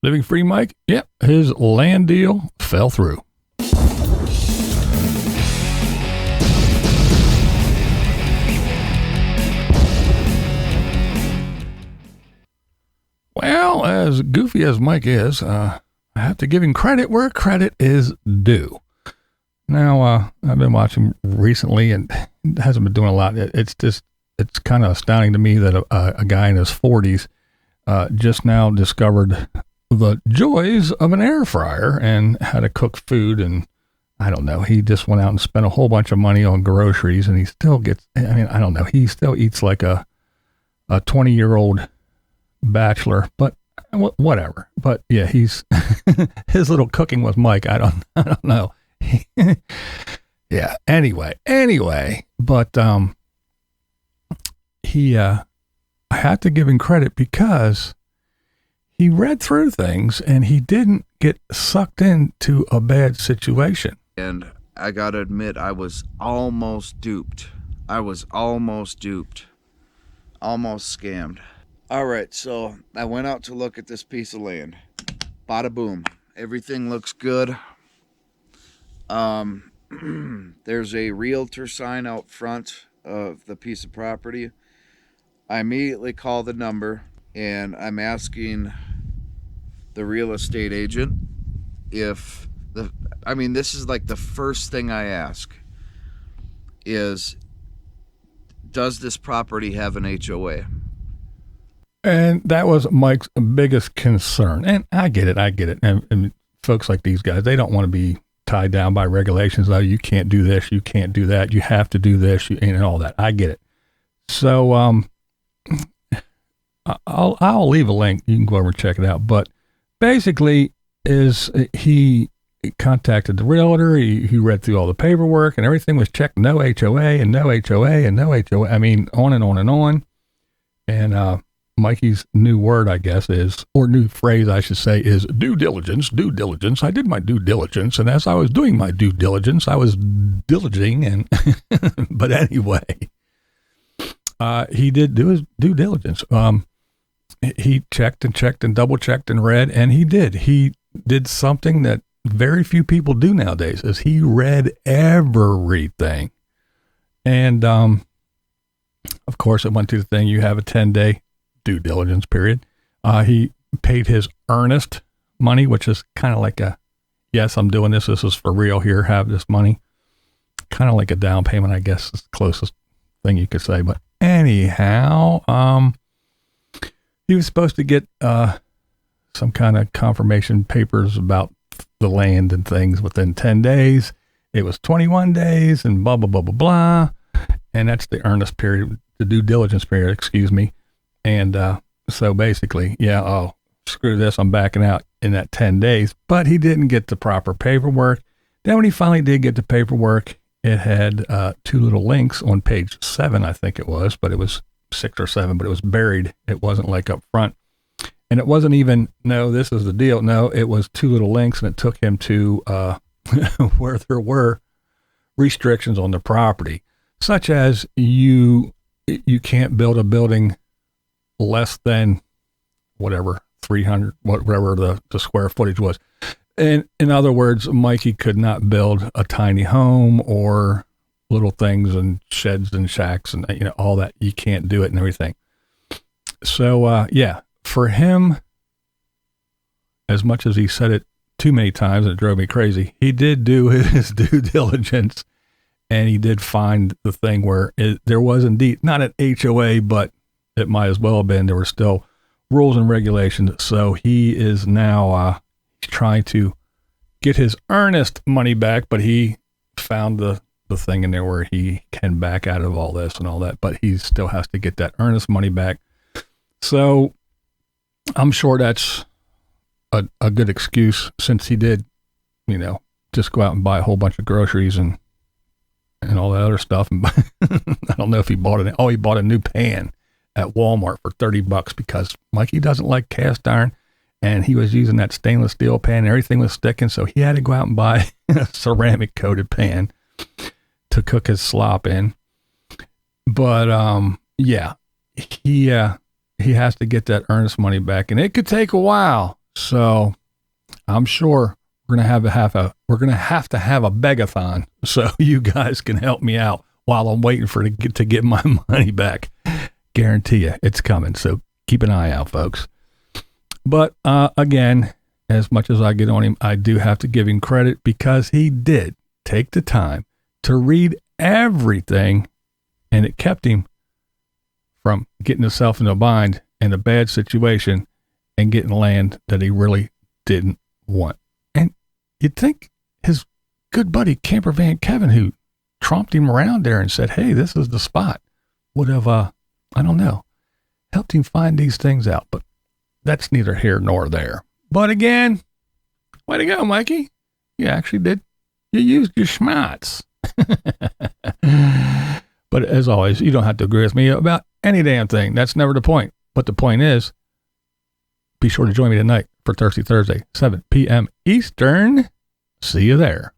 Living Free Mike, yep, his land deal fell through. Well, as goofy as Mike is, I have to give him credit where credit is due. Now, I've been watching recently and hasn't been doing a lot. It's kind of astounding to me that a guy in his 40s just now discovered the joys of an air fryer and how to cook food. And I don't know, he just went out and spent a whole bunch of money on groceries, and he still gets, I don't know, he still eats like a 20-year-old bachelor, but whatever. But yeah, he's his little cooking with Mike. I don't know. Yeah. Anyway, but I had to give him credit because he read through things and he didn't get sucked into a bad situation. And I gotta admit, I was almost duped. Almost scammed. All right, so I went out to look at this piece of land. Bada boom. Everything looks good. There's a realtor sign out front of the piece of property. I immediately call the number and I'm asking the real estate agent if this is like the first thing I ask is, does this property have an HOA? And that was Mike's biggest concern. And I get it. And folks like these guys, they don't want to be tied down by regulations. Oh, you can't do this, you can't do that, you have to do this, and all that. I get it. So I'll leave a link. You can go over and check it out. But basically, he contacted the realtor. He read through all the paperwork, and everything was checked. No HOA and no HOA and no HOA. I mean, on and on and on. And Mikey's new word, I guess, or new phrase, I should say, is due diligence. I did my due diligence, and as I was doing my due diligence, I was diligencing, and but anyway, he did do his due diligence. He checked and double checked and read, and he did something that very few people do nowadays, is he read everything. And of course, it went to the thing, you have a 10-day due diligence period. He paid his earnest money, which is kind of like yes, I'm doing this. This is for real. Here, have this money. Kind of like a down payment, I guess, is the closest thing you could say. But anyhow, he was supposed to get some kind of confirmation papers about the land and things within 10 days. It was 21 days and blah, blah, blah, blah, blah. And that's the earnest period, the due diligence period, excuse me. And so basically, screw this, I'm backing out in that 10 days. But he didn't get the proper paperwork. Then when he finally did get the paperwork, it had 2 little links on page 7, I think it was, but it was 6 or 7, but it was buried. It wasn't like up front. And it wasn't even, no, this is the deal. No, it was 2 little links, and it took him to where there were restrictions on the property, such as you can't build a building less than whatever 300, whatever the square footage was. And in other words, Mikey could not build a tiny home or little things and sheds and shacks and all that. You can't do it and everything. So for him, as much as he said it too many times and it drove me crazy, he did do his due diligence, and he did find the thing where there was indeed not an HOA, but it might as well have been. There were still rules and regulations. So he is now trying to get his earnest money back, but he found the thing in there where he can back out of all this and all that, but he still has to get that earnest money back. So I'm sure that's a good excuse, since he did, just go out and buy a whole bunch of groceries and all that other stuff. And I don't know if he bought it. Oh, he bought a new pan at Walmart for $30 because Mikey doesn't like cast iron, and he was using that stainless steel pan and everything was sticking. So he had to go out and buy a ceramic coated pan to cook his slop in. But, he has to get that earnest money back, and it could take a while. So I'm sure we're gonna have to have a begathon so you guys can help me out while I'm waiting for to get my money back. Guarantee you it's coming. So keep an eye out, folks. But again, as much as I get on him, I do have to give him credit because he did take the time to read everything, and it kept him from getting himself in a bind and a bad situation and getting land that he really didn't want. And you'd think his good buddy Camper Van Kevin, who tromped him around there and said, hey, this is the spot, would have, I don't know, helped him find these things out. But that's neither here nor there. But again, way to go, Mikey. You actually did. You used your schmatz. But as always, you don't have to agree with me about any damn thing. That's never the point. But the point is, be sure to join me tonight for Thirsty Thursday, 7 p.m. Eastern. See you there.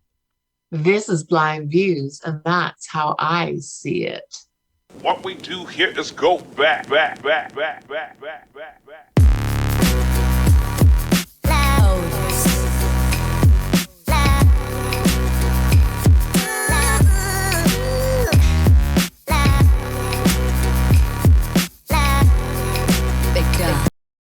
This is Blind Views, and that's how I see it. What we do here is go back.